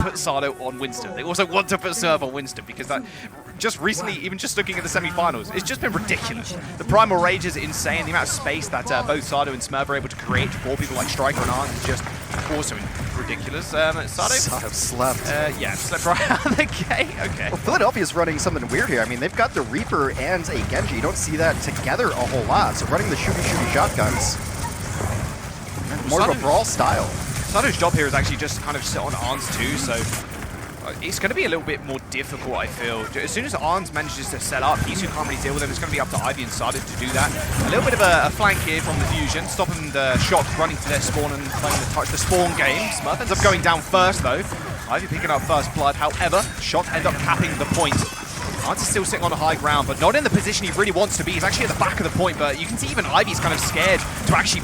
put Sado on Winston. They also want to put Serve on Winston because that just recently, even just looking at the semi-finals, it's just been ridiculous. The Primal Rage is insane. The amount of space that both Sado and Smurf are able to create for people like Striker and Arn is just also ridiculous. Sado slept. Yeah, slept right out of the gate. Okay. Well, Philadelphia's running something weird here. I mean, they've got the Reaper and a Genji. You don't see that together a whole lot. So running the shooty shotguns. More of a brawl style. Sado's job here is actually just kind of sit on Arns too, so it's going to be a little bit more difficult, I feel. As soon as Arns manages to set up, Hisu can't really deal with him. It's going to be up to Ivy and Sado to do that. A little bit of a flank here from the Fusion, stopping the Shock running to their spawn and playing the spawn game. Smurf ends up going down first, though. Ivy picking up first blood. However, Shock end up capping the point. Arns is still sitting on a high ground, but not in the position he really wants to be. He's actually at the back of the point, but you can see even Ivy's kind of scared to actually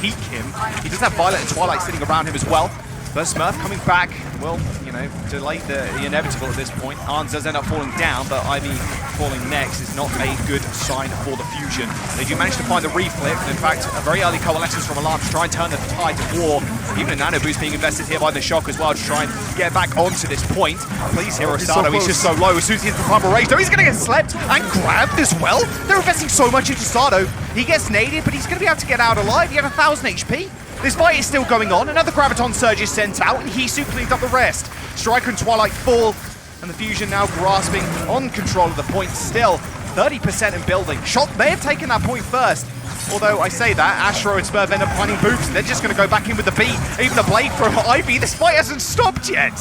peek him. He does have Violet and Twilight sitting around him as well. But Smurf coming back, well, you know, delay the inevitable at this point. Arns does end up falling down, but Ivy falling next is not a good sign for the Fusion. They do manage to find the reflip. In fact, a very early coalescence from Alarm to try and turn the tide of war. Even a nano boost being invested here by the Shock as well to try and get back onto this point. Please, Hero Sado, he's just so low. As soon as he hits the Primal Rage, though, he's going to get slept and grabbed as well. They're investing so much into Sado. He gets naded, but he's going to be able to get out alive. He had 1,000 HP. This fight is still going on. Another Graviton Surge is sent out, and Hisu cleaned up the rest. Striker and Twilight fall, and the Fusion now grasping on control of the point still. 30% in building. Shock may have taken that point first. Although I say that, Astro and Smurf end up finding boots, and they're just going to go back in with the beat. Even the blade from Ivy. This fight hasn't stopped yet.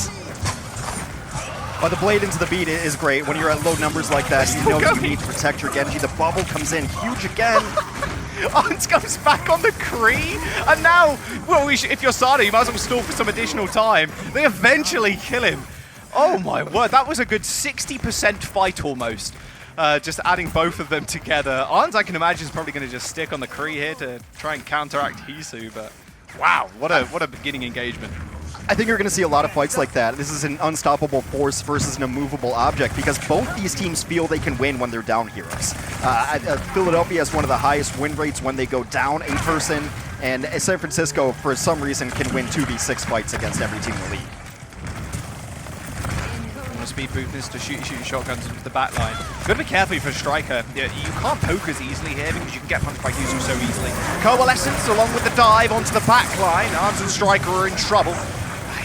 But the blade into the beat is great. When you're at low numbers like that, you know you need to protect your Genji. The bubble comes in huge again. Arns comes back on the Kree, and now, well, if you're Sado, you might as well stall for some additional time. They eventually kill him. Oh my word, that was a good 60% fight almost. Just adding both of them together. Arns, I can imagine, is probably going to just stick on the Kree here to try and counteract Hisu, but wow, what a beginning engagement. I think you're going to see a lot of fights like that. This is an unstoppable force versus an immovable object because both these teams feel they can win when they're down heroes. Philadelphia has one of the highest win rates when they go down a person, and San Francisco, for some reason, can win 2v6 fights against every team in the league. Speed bootness to shoot shotguns into the back line. Gotta be careful for Striker. You can't poke as easily here because you can get punched by Yuzu so easily. Coalescence along with the dive onto the back line. Arns and Striker are in trouble.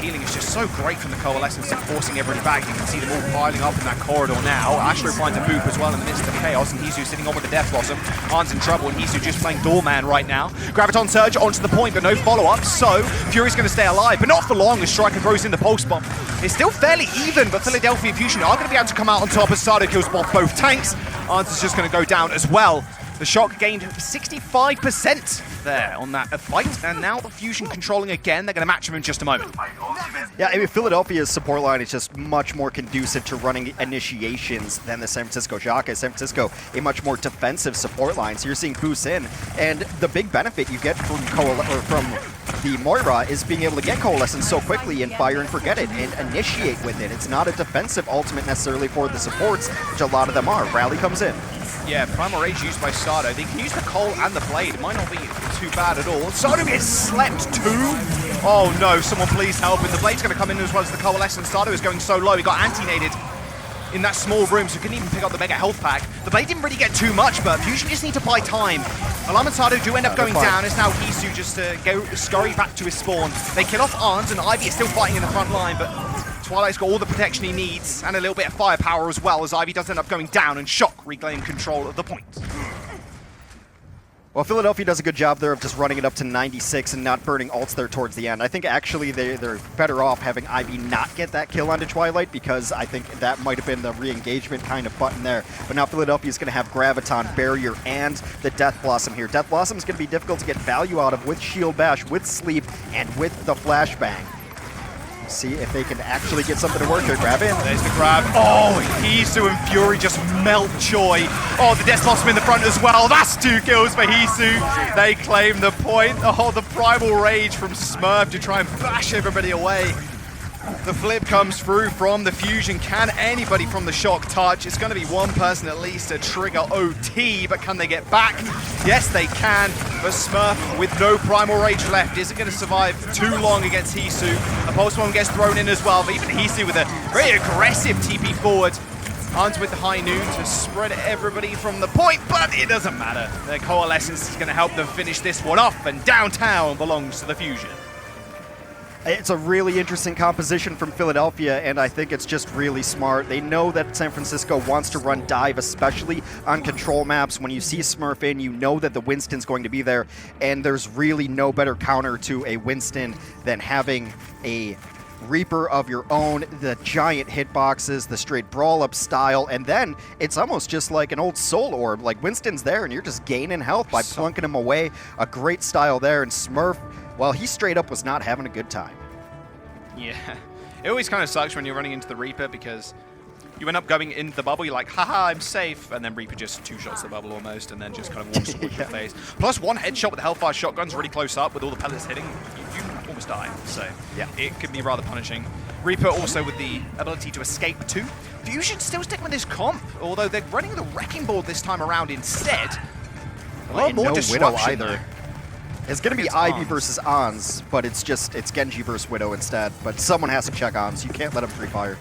Healing is just so great from the Coalescence and forcing everybody back. You can see them all piling up in that corridor now. Astro finds a boop as well in the midst of the chaos, and Hisu sitting on with the Death Blossom. Arns in trouble, and Hisu just playing doorman right now. Graviton Surge onto the point, but no follow-up, so Fury's going to stay alive, but not for long as Striker throws in the Pulse Bomb. It's still fairly even, but Philadelphia Fusion are going to be able to come out on top as Sado kills both tanks. Arns is just going to go down as well. The Shock gained 65% there on that fight, and now the Fusion controlling again. They're going to match him in just a moment. Yeah, I mean, Philadelphia's support line is just much more conducive to running initiations than the San Francisco Shock is. San Francisco, a much more defensive support line, so you're seeing Busan, and the big benefit you get from the Moira is being able to get Coalescence so quickly and fire and forget it and initiate with it. It's not a defensive ultimate necessarily for the supports, which a lot of them are. Rally comes in. Yeah, Primal Rage used by Sado. They can use the Coal and the Blade. It might not be too bad at all. Sado gets slept too. Oh no, someone please help him. The Blade's going to come in as well as the Coalescence. Sado is going so low. He got anti-naded in that small room, so he couldn't even pick up the Mega Health Pack. The Blade didn't really get too much, but Fusion just need to buy time. Alarm and Sado do end up going down. It's now Hisu just to go scurry back to his spawn. They kill off Arns, and Ivy is still fighting in the front line, but Twilight's got all the protection he needs, and a little bit of firepower as well, as Ivy does end up going down, and Shock reclaim control of the point. Well, Philadelphia does a good job there of just running it up to 96 and not burning ults there towards the end. I think actually they're better off having Ivy not get that kill onto Twilight, because I think that might have been the re-engagement kind of button there. But now Philadelphia's going to have Graviton, Barrier, and the Death Blossom here. Death Blossom is going to be difficult to get value out of with Shield Bash, with Sleep, and with the Flashbang. See if they can actually get something to work here. Grab in. There's the grab. Oh, Hisu and Fury just melt joy. Oh, the Death Blossom in the front as well. That's 2 kills for Hisu. They claim the point. Oh, the Primal Rage from Smurf to try and bash everybody away. The flip comes through from the Fusion. Can anybody from the Shock touch? It's going to be one person at least to trigger OT, but can they get back? Yes, they can, but Smurf with no Primal Rage left isn't going to survive too long against Hisu. A Pulse Bomb gets thrown in as well, but even Hisu with a very aggressive TP forward. Arns with the high noon to spread everybody from the point, but it doesn't matter. Their coalescence is going to help them finish this one off, and downtown belongs to the Fusion. It's a really interesting composition from Philadelphia, and I think it's just really smart. They know that San Francisco wants to run dive, especially on control maps. When you see Smurf in, you know that the Winston's going to be there, and there's really no better counter to a Winston than having a Reaper of your own, the giant hitboxes, the straight brawl-up style, and then it's almost just like an old Soul Orb. Like, Winston's there, and you're just gaining health by plunking him away. A great style there, and Smurf, well, he straight up was not having a good time. Yeah, it always kind of sucks when you're running into the Reaper because you end up going into the bubble, you're like, haha, I'm safe, and then Reaper just two-shots the bubble almost, and then just kind of walks towards your face. Plus, one headshot with the Hellfire shotgun's really close up with all the pellets hitting, you almost die, so yeah, it can be rather punishing. Reaper also with the ability to escape too. Fusion still sticking with this comp, although they're running the Wrecking Ball this time around instead. A lot more disruption either. It's going to be Ivy versus Ons, but it's Genji versus Widow instead. But someone has to check Ons. You can't let him free fire.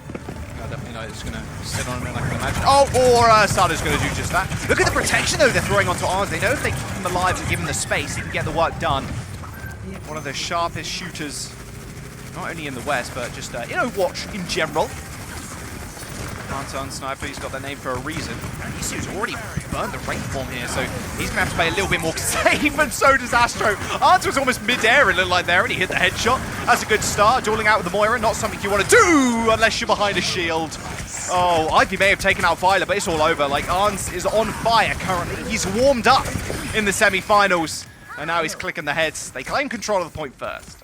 Definitely not. It's going to sit on him, like I can imagine. Oh, or Sada's going to do just that. Look at the protection, though, they're throwing onto Ons. They know if they keep him alive and give him the space, he can get the work done. One of the sharpest shooters, not only in the West, but just in Overwatch in general. Anton Sniper, he's got that name for a reason. And Lucio's already burned the rainform here, so he's going to have to play a little bit more safe, and so does Astro. Anton was almost mid-air, it looked like there, and he hit the headshot. That's a good start. Dueling out with the Moira, not something you want to do unless you're behind a shield. Oh, Ivy may have taken out Violet, but it's all over. Like, Arns is on fire currently. He's warmed up in the semi-finals, and now he's clicking the heads. They claim control of the point first.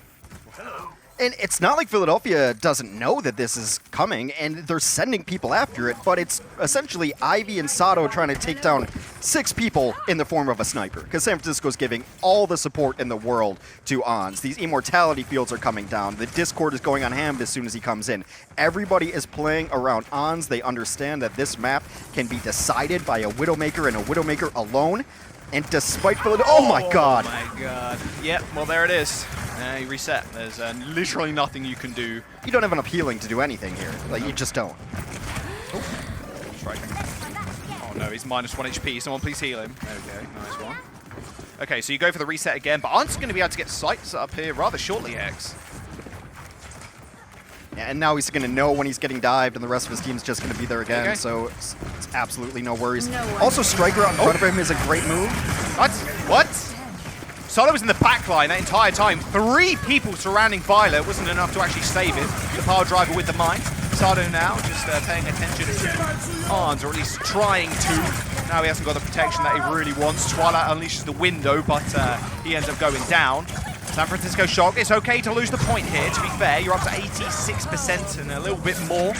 And it's not like Philadelphia doesn't know that this is coming, and they're sending people after it, but it's essentially Ivy and Sato trying to take down 6 people in the form of a sniper, because San Francisco's giving all the support in the world to Ons. These immortality fields are coming down. The Discord is going on ham as soon as he comes in. Everybody is playing around Ons. They understand that this map can be decided by a Widowmaker and a Widowmaker alone. And despite Philadelphia, oh my god! Oh my god. Yep, well there it is. You reset. There's literally nothing you can do. You don't have enough healing to do anything here. Like, you just don't. Oh no, he's -1 HP. Someone please heal him. Okay, nice one. Okay, so you go for the reset again, but Ant's going to be able to get sights up here rather shortly, X. Yeah, and now he's going to know when he's getting dived, and the rest of his team's just going to be there again, so it's absolutely no worries. Also, Striker out in front of him is a great move. What? Sato was in the back line that entire time. 3 people surrounding Violet. Wasn't enough to actually save it. The power driver with the mine. Sato now just paying attention to Arns, or at least trying to. Now he hasn't got the protection that he really wants. Twilight unleashes the window, but he ends up going down. San Francisco Shock, it's okay to lose the point here, to be fair. You're up to 86% and a little bit more.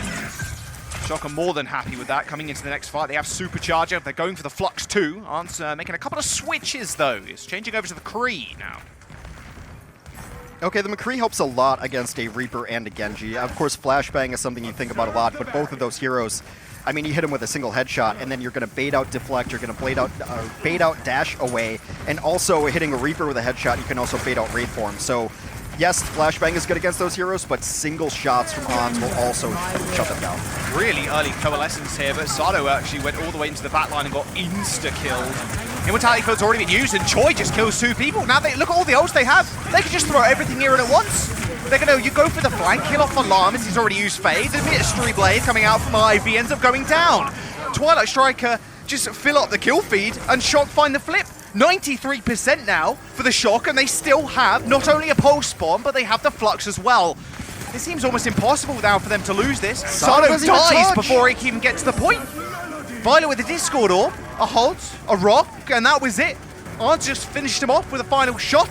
Shock are more than happy with that. Coming into the next fight, they have Supercharger. They're going for the Flux too. Arnt's making a couple of switches, though. It's changing over to the Kree now. Okay, the McCree helps a lot against a Reaper and a Genji. Of course, Flashbang is something you think about a lot, but both of those heroes, I mean, you hit him with a single headshot, and then you're going to bait out deflect, you're going to bait out dash away, and also hitting a Reaper with a headshot, you can also bait out raid form. So, yes, Flashbang is good against those heroes, but single shots from Ons will also shut them down. Really early coalescence here, but Sato actually went all the way into the back line and got insta-killed. Immortality Field's already been used, and Choi just kills 2 people. Now, look at all the ults they have. They can just throw everything here in at once. They're going to go for the flank, kill off Alarm as he's already used Fade. A bit of Street Blade coming out from Ivy, ends up going down. Twilight Striker just fill up the kill feed, and Shock find the flip. 93% now for the Shock, and they still have not only a Pulse Bomb, but they have the Flux as well. It seems almost impossible now for them to lose this. Sato dies before he can even get to the point. Violet with the Discord Orb, a hold, a rock, and that was it. Arnt just finished him off with a final shot,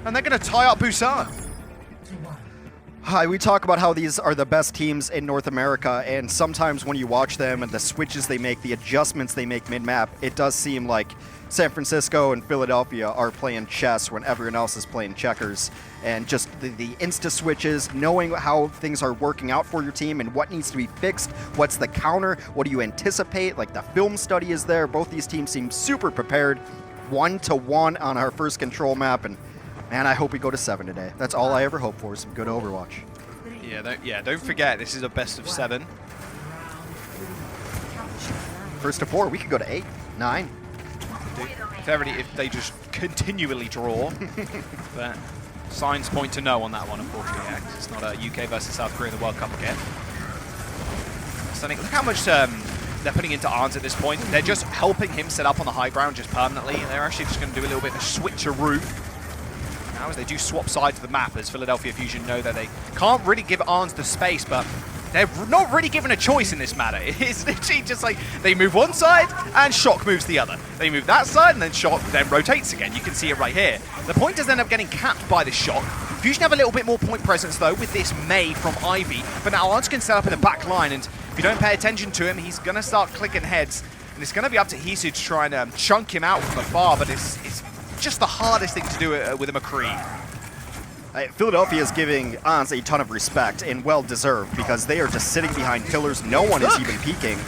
and they're going to tie up Busan. Hi, we talk about how these are the best teams in North America, and sometimes when you watch them and the switches they make, the adjustments they make mid-map, it does seem like San Francisco and Philadelphia are playing chess when everyone else is playing checkers. And just the insta-switches, knowing how things are working out for your team and what needs to be fixed, what's the counter, what do you anticipate, like the film study is there. Both these teams seem super prepared, 1-1 on our first control map, and man, I hope we go to 7 today. That's all I ever hope for, is some good Overwatch. Yeah, don't forget, this is a best of 7. First to 4, we could go to 8, 9. If they just continually draw, but signs point to no on that one, unfortunately. Yeah, 'cause it's not a UK versus South Korea in the World Cup again. Stunning. Look how much they're putting into Arns at this point. They're just helping him set up on the high ground just permanently. They're actually just going to do a little bit of a switcheroo now as they do swap sides of the map, as Philadelphia Fusion know that they can't really give Arns the space, but they're not really given a choice in this matter. It's literally just like they move one side and Shock moves the other. They move that side and then Shock then rotates again. You can see it right here. The point does end up getting capped by the Shock. Fusion have a little bit more point presence though with this May from Ivy, but now Arns can set up in the back line, and if you don't pay attention to him, he's going to start clicking heads, and it's going to be up to Hisu to try and chunk him out from afar, but it's just the hardest thing to do with a McCree. Philadelphia is giving Arns a ton of respect, and well-deserved, because they are just sitting behind pillars. No one is even peeking.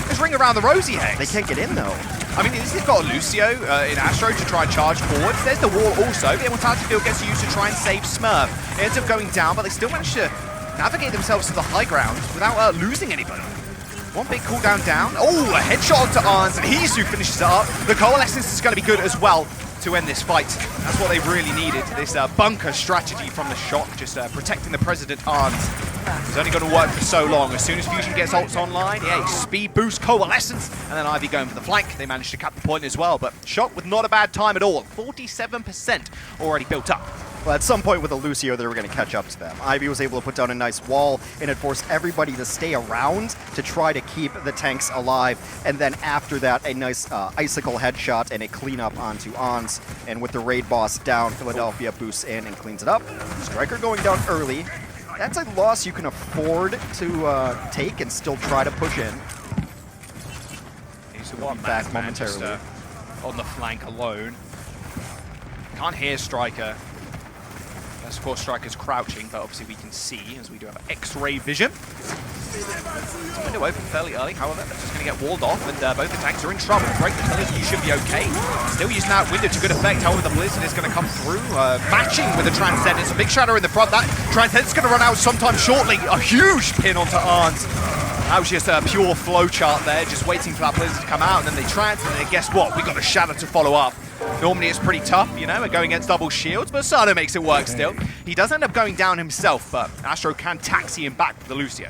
Just ring around the rosy Hex. They can't get in, though. I mean, they've got Lucio in Astro to try and charge forward. There's the wall also. The immortality field gets used to try and save Smurf. It ends up going down, but they still manage to navigate themselves to the high ground without losing anybody. One big cooldown down. Oh, a headshot to Arns, and Hisu finishes it up. The Coalescence is going to be good as well to end this fight. That's what they really needed. This bunker strategy from the Shock, just protecting the President Arns. It's only going to work for so long. As soon as Fusion gets ults online, yeah, speed boost, Coalescence, and then Ivy going for the flank. They managed to cap the point as well, but Shock with not a bad time at all. 47% already built up. Well, at some point with a Lucio, they were going to catch up to them. Ivy was able to put down a nice wall, and it forced everybody to stay around to try to keep the tanks alive. And then after that, a nice icicle headshot and a cleanup onto Arns. And with the raid boss down, Philadelphia boosts in and cleans it up. Striker going down early. That's a loss you can afford to take and still try to push in. He's back momentarily. Just, on the flank alone. Can't hear Striker. Of course, Striker's crouching, but obviously we can see, as we do have X-ray vision. It's a window open fairly early, however, that's just going to get walled off, and both the tanks are in trouble. Break the pillars, you should be okay. Still using that window to good effect, however, the Blizzard is going to come through, matching with the Transcendence. A big shadow in the front. That Transcendence is going to run out sometime shortly. A huge pin onto Arns. That was just a pure flowchart there, just waiting for that Blizzard to come out, and then they trans, and then guess what? We got a shadow to follow up. Normally it's pretty tough, you know, going against double shields, but Sano makes it work still. He does end up going down himself, but Astro can taxi him back with the Lucio.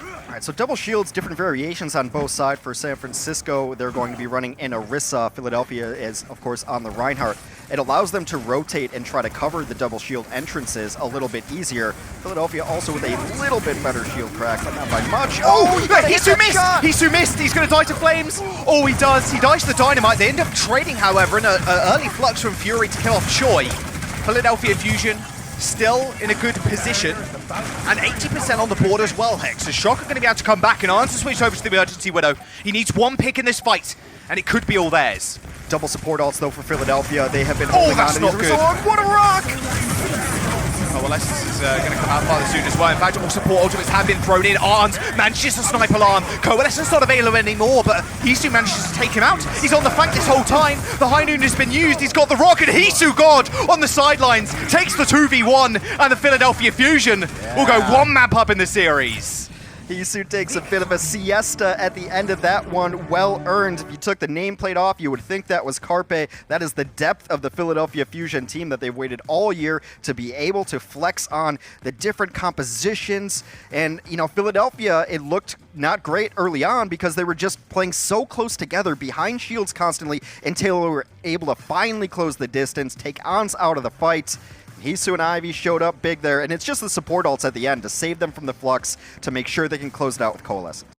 All right, so double shields, different variations on both sides for San Francisco. They're going to be running in Orisa. Philadelphia is, of course, on the Reinhardt. It allows them to rotate and try to cover the double shield entrances a little bit easier. Philadelphia also with a little bit better shield crack, but not by much. Oh, Hisu missed! Hisu missed! He's going to die to flames! Oh, he does. He dies to the dynamite. They end up trading, however, in an early flux from Fury to kill off Choi. Philadelphia Fusion still in a good position, and 80% on the board as well, Hex. So Shock are going to be able to come back and answer switch over to the Emergency Widow. He needs one pick in this fight, and it could be all theirs. Double support ults, though, for Philadelphia. They have been holding on to not good. What a rock! Coalescence is going to come out farther soon as well. In fact, all support ultimates have been thrown in. Arns manages to snipe alarm. Coalescence not available anymore, but Hisu manages to take him out. He's on the flank this whole time. The High Noon has been used. He's got the rocket. Hisu, God, on the sidelines, takes the 2v1, and the Philadelphia Fusion will go one map up in the series. Hisu takes a bit of a siesta at the end of that one. Well earned. If you took the nameplate off, you would think that was Carpe. That is the depth of the Philadelphia Fusion team that they've waited all year to be able to flex on the different compositions. And, you know, Philadelphia, it looked not great early on because they were just playing so close together behind shields constantly until they were able to finally close the distance, take Ons out of the fight. Hisu and Ivy showed up big there, and it's just the support ults at the end to save them from the flux to make sure they can close it out with Coalescence.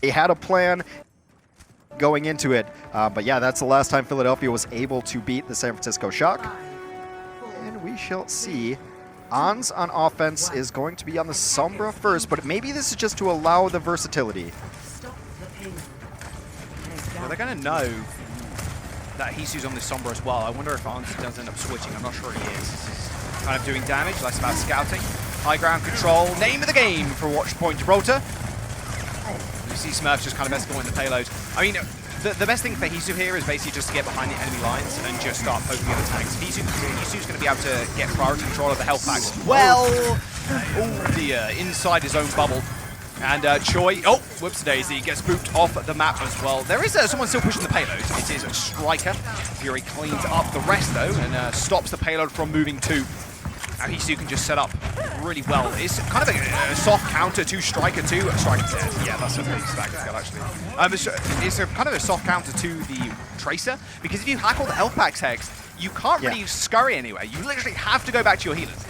They had a plan going into it, but yeah, that's the last time Philadelphia was able to beat the San Francisco Shock. And we shall see. Ons on offense is going to be on the Sombra first, but maybe this is just to allow the versatility. Well, they're going to know that Hisu's on this Sombra as well. I wonder if Ons does end up switching. I'm not sure he is. This is kind of doing damage, less about scouting. High ground control, name of the game for Watchpoint Gibraltar. You see Smurf just kind of escorting the payload. I mean, the best thing for Hisu here is basically just to get behind the enemy lines and just start poking at the tanks. Hisu's going to be able to get priority control of the health packs. Well, oh dear, inside his own bubble. And Choi, oh, whoops-a-daisy, gets booped off the map as well. There is someone still pushing the payload. It is Striker. Fury cleans up the rest, though, and stops the payload from moving too. And Hisu can just set up really well. It's kind of a soft counter to Striker 2. Striker's dead. Yeah, that's a big stack skill, actually. It's a kind of a soft counter to the Tracer, because if you hack all the health packs, Hex, you can't really scurry anywhere. You literally have to go back to your healers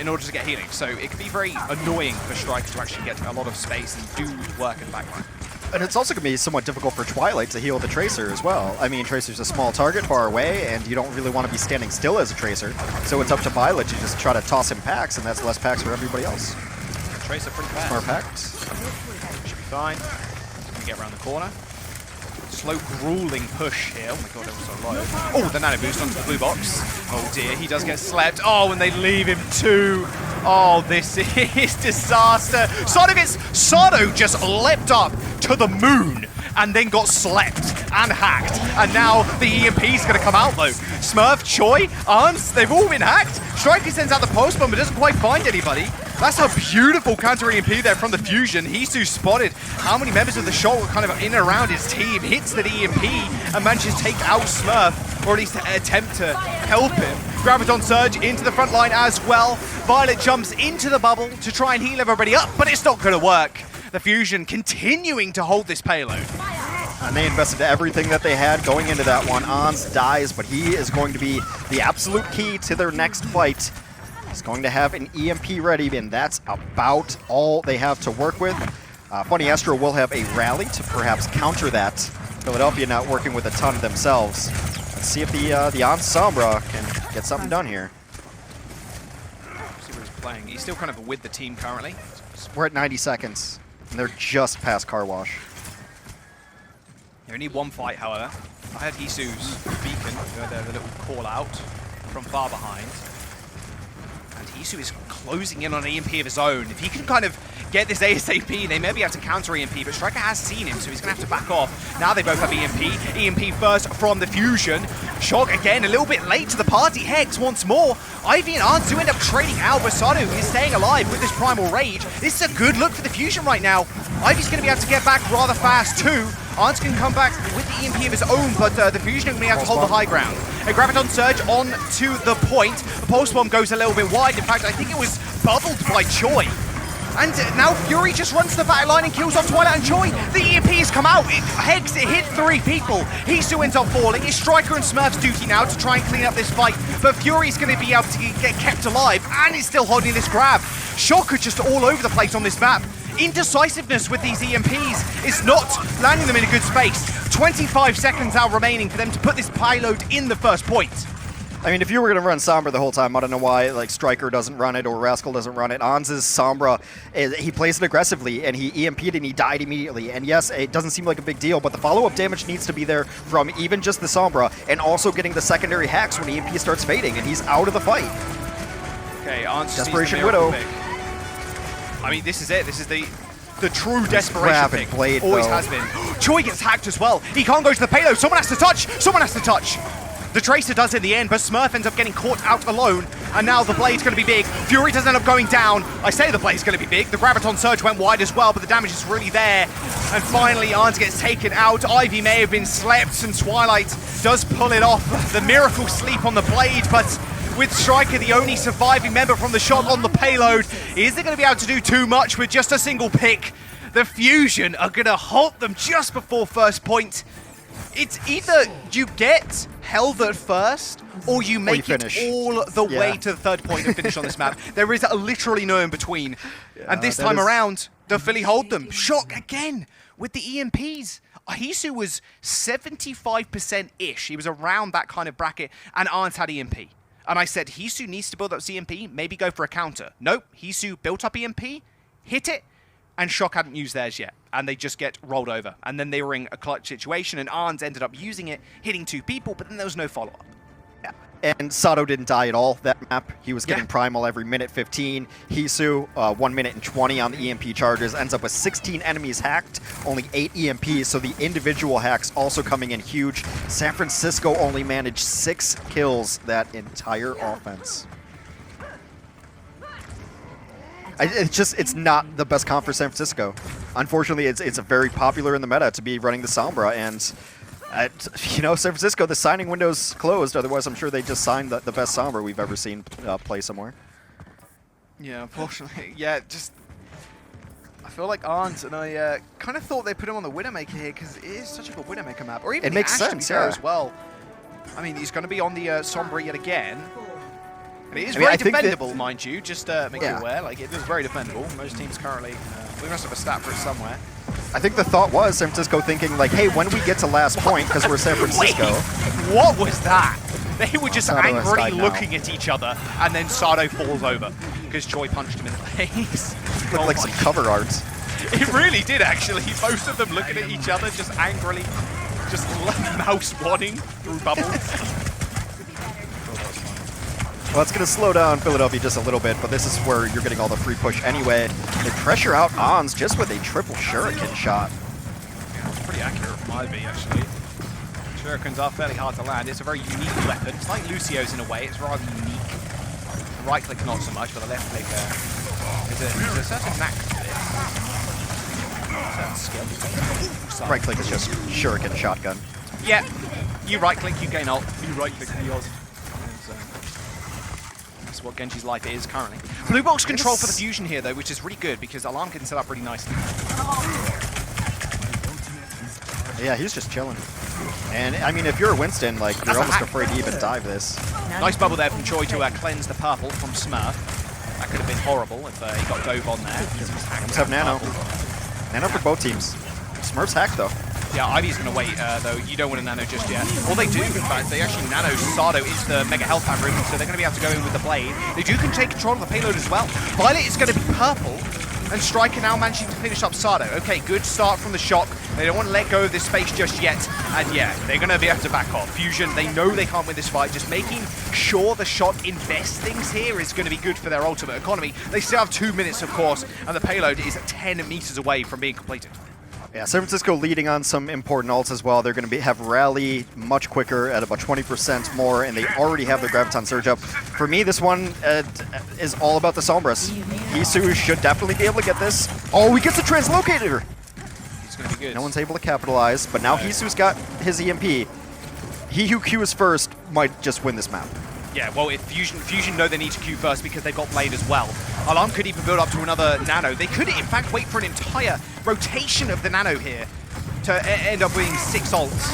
in order to get healing. So it can be very annoying for Striker to actually get a lot of space and do work in the backline. And it's also going to be somewhat difficult for Twilight to heal the Tracer as well. I mean, Tracer's a small target far away, and you don't really want to be standing still as a Tracer. So it's up to Violet to just try to toss him packs, and that's less packs for everybody else. Tracer pretty fast. Smart packs. Should be fine. Just gonna get around the corner. Slow, grueling push here. Oh my god, that was so low. Oh, the nano boost onto the blue box. Oh dear, he does get slept. Oh, and they leave him too. Oh, this is disaster. Sado just leapt up to the moon and then got slept and hacked. And now the EMP's going to come out, though. Smurf, Choi, Arns, they've all been hacked. Striker sends out the post bomb but doesn't quite find anybody. That's a beautiful counter EMP there from the Fusion. Hisu spotted how many members of the Shock were kind of in and around his team, hits the EMP, and manages to take out Smurf, or at least to attempt to help him. Graviton Surge into the front line as well. Violet jumps into the bubble to try and heal everybody up, but it's not going to work. The Fusion continuing to hold this payload. And they invested everything that they had going into that one. Ons dies, but he is going to be the absolute key to their next fight. He's going to have an EMP ready, and that's about all they have to work with. Funnyastro will have a rally to perhaps counter that. Philadelphia not working with a ton themselves. Let's see if the Ons Sombra can get something done here. See where he's playing. He's still kind of with the team currently. We're at 90 seconds, and they're just past Car Wash. They only need one fight, however. I had Hisu's beacon, the little call out from far behind. And Hisu is closing in on an EMP of his own. If he can kind of get this ASAP, they may be able to counter EMP, but Striker has seen him, so he's going to have to back off. Now they both have EMP. EMP first from the Fusion. Shock, again, a little bit late to the party. Hex once more. Ivy and Arns do end up trading out, but Sado is staying alive with this Primal Rage. This is a good look for the Fusion right now. Ivy's going to be able to get back rather fast, too. Arns can come back with the EMP of his own, but the Fusion is going to be able to hold the high ground. A Graviton Surge on to the point. The Pulse Bomb goes a little bit wide. In fact, I think it was bubbled by Choi. And now Fury just runs to the back line and kills off Twilight and Choi. The EMP has come out. Hex, it hit 3 people. Hisu ends up falling. It's Striker and Smurf's duty now to try and clean up this fight. But Fury's going to be able to get kept alive, and he's still holding this grab. Shock are just all over the place on this map. Indecisiveness with these EMPs is not landing them in a good space. 25 seconds now remaining for them to put this payload in the first point. I mean, if you were going to run Sombra the whole time, I don't know why like Striker doesn't run it or Rascal doesn't run it. Ons' Sombra, he plays it aggressively, and he EMP'd and he died immediately. And yes, it doesn't seem like a big deal, but the follow-up damage needs to be there from even just the Sombra, and also getting the secondary hacks when EMP starts fading, and he's out of the fight. Okay, Ons Desperation Widow. Pick. I mean, this is it. This is the true desperation pick. Blade, always has been. Choi gets hacked as well. He can't go to the payload. Someone has to touch. Someone has to touch. The Tracer does in the end, but Smurf ends up getting caught out alone, and now the Blade's going to be big. Fury does end up going down. I say the Blade's going to be big. The Graviton Surge went wide as well, but the damage is really there. And finally, Arns gets taken out. Ivy may have been slept, and Twilight does pull it off. The miracle sleep on the Blade, but with Striker the only surviving member from the Shock on the payload, is they going to be able to do too much with just a single pick? The Fusion are going to halt them just before first point. It's either you get held at first, or you make it all the way to the third point and finish on this map. There is literally no in between. And this time around, The Philly hold them. Shock again with the EMPs. Hisu was 75%-ish. He was around that kind of bracket, and Arns had EMP. And I said, Hisu needs to build up EMP, maybe go for a counter. Nope, Hisu built up EMP, hit it, and Shock hadn't used theirs yet. And they just get rolled over. And then they were in a clutch situation, and Arns ended up using it, hitting 2 people, but then there was no follow-up. And Sato didn't die at all that map. He was getting primal every minute 15. Hisu, 1 minute and 20 on the EMP charges, ends up with 16 enemies hacked, only 8 EMPs, so the individual hacks also coming in huge. San Francisco only managed 6 kills that entire offense. It's not the best comp for San Francisco. Unfortunately, it's very popular in the meta to be running the Sombra, and you know, San Francisco, the signing window's closed. Otherwise, I'm sure they just signed the best Sombra we've ever seen play somewhere. Yeah, unfortunately. Yeah, just... I feel like Arns, and I kind of thought they put him on the Widowmaker here, because it is such a good Widowmaker map. Or even it makes sense, yeah. As well. I mean, he's going to be on the Sombra yet again. And it is I mean, very defendable, mind you, just make you aware. Like, it is very defendable. Most teams currently... we must have a stat for it somewhere. I think the thought was San Francisco thinking, like, hey, when we get to last point, because we're San Francisco... Wait, what was that? They were just angrily looking at each other, and then Sato falls over, because Choi punched him in the face. Looked like some cover art. It really did, actually. Both of them looking at each other, just angrily, just mouse wadding through bubbles. Well, it's going to slow down Philadelphia just a little bit, but this is where you're getting all the free push anyway. They pressure out Ons just with a triple shuriken shot. Yeah, it's pretty accurate from Ivy, actually. Shurikens are fairly hard to land. It's a very unique weapon. It's like Lucio's in a way. It's rather unique. The right click not so much, but the left click is a certain knack to this. Certain skill. Right click is just shuriken shotgun. Yeah, you right click, you gain ult. You right click, you Oz. That's what Genji's life is currently. Blue box control for the fusion here, though, which is really good because Alarm can set up really nicely. Yeah, he's just chilling. And, I mean, if you're a Winston, like, you're almost afraid to even dive this. Nice bubble there from Choi to cleanse the purple from Smurf. That could have been horrible if he got dove on there. Let's have Nano. Nano for both teams. Smurf's hacked, though. Yeah, Ivy's going to wait, though. You don't want to Nano just yet. All they do, in fact, they actually Nano Sato into the Mega Health Fan room, so they're going to be able to go in with the Blade. They do can take control of the payload as well. Violet is going to be purple, and Striker now managing to finish up Sato. Okay, good start from the Shock. They don't want to let go of this space just yet. And yeah, they're going to be able to back off. Fusion, they know they can't win this fight. Just making sure the Shock invest things here is going to be good for their ultimate economy. They still have 2 minutes, of course, and the payload is 10 meters away from being completed. Yeah, San Francisco leading on some important ults as well. They're going to have Rally much quicker at about 20% more, and they already have their Graviton Surge up. For me, this one is all about the Sombras. Hisu should definitely be able to get this. Oh, he gets a Translocator! It's going to be good. No one's able to capitalize, but now Hisu's got his EMP. He who Qs first might just win this map. Yeah, well, if Fusion know they need to Q first because they've got Blade as well. Alarm could even build up to another Nano. They could, in fact, wait for an entire rotation of the Nano here to end up being 6 ults.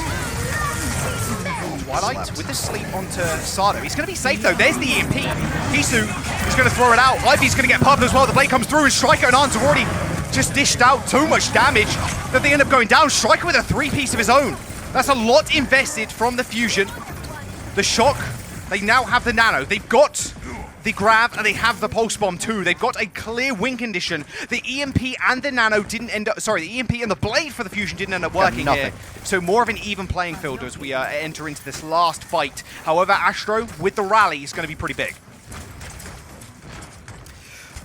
Twilight with the sleep onto Sato. He's going to be safe, though. There's the EMP. Hisu is going to throw it out. Ivy's going to get purple as well. The Blade comes through, and Striker and Arns have already just dished out so much damage that they end up going down. Striker with a 3-piece of his own. That's a lot invested from the Fusion. The Shock... They now have the Nano. They've got the Grav, and they have the Pulse Bomb too. They've got a clear win condition. The EMP and the Nano didn't end up... Sorry, the EMP and the Blade for the Fusion didn't end up working here. So more of an even playing field as we enter into this last fight. However, Astro, with the Rally, is going to be pretty big.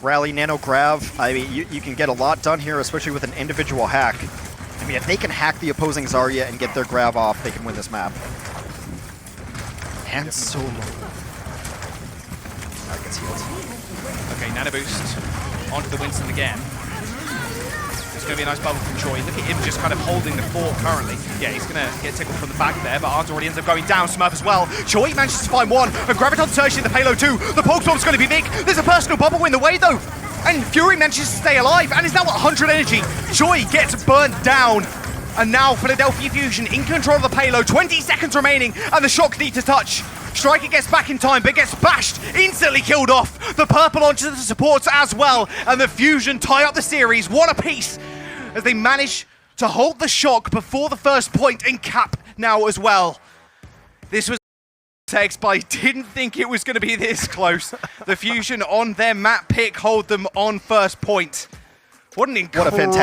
Rally, Nano, Grav. I mean, you can get a lot done here, especially with an individual hack. I mean, if they can hack the opposing Zarya and get their Grav off, they can win this map. And solo. Gets healed. Okay, Nano Boost onto the Winston again. There's going to be a nice bubble from Choi. Look at him just kind of holding the fort currently. Yeah, he's going to get tickled from the back there, but Arns already ends up going down. Smurf as well. Choi manages to find one, and Graviton surging the payload too. The Pulse Bomb's going to be big. There's a personal bubble in the way though. And Fury manages to stay alive, and is now at 100 energy. Choi gets burnt down. And now Philadelphia Fusion in control of the payload, 20 seconds remaining, and the Shock need to touch. Striker gets back in time, but gets bashed, instantly killed off. The purple onto the supports as well, and the Fusion tie up the series, one apiece, as they manage to hold the shock before the first point and cap now as well. This was text, but I didn't think it was going to be this close. The Fusion on their map pick hold them on first point. What an incredible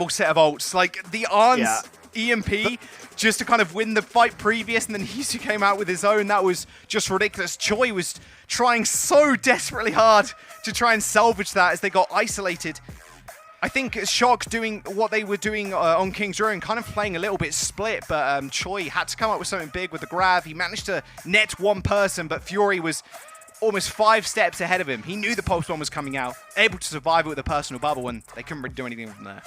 set of ults. Like the Arn's EMP just to kind of win the fight previous, and then Hisu came out with his own. That was just ridiculous. Choi was trying so desperately hard to try and salvage that as they got isolated. I think Shock doing what they were doing on King's Ruin, kind of playing a little bit split, but Choi had to come up with something big with the grab. He managed to net one person, but Fury was almost 5 steps ahead of him. He knew the Pulse Bomb was coming out, able to survive it with a personal bubble, and they couldn't really do anything from there.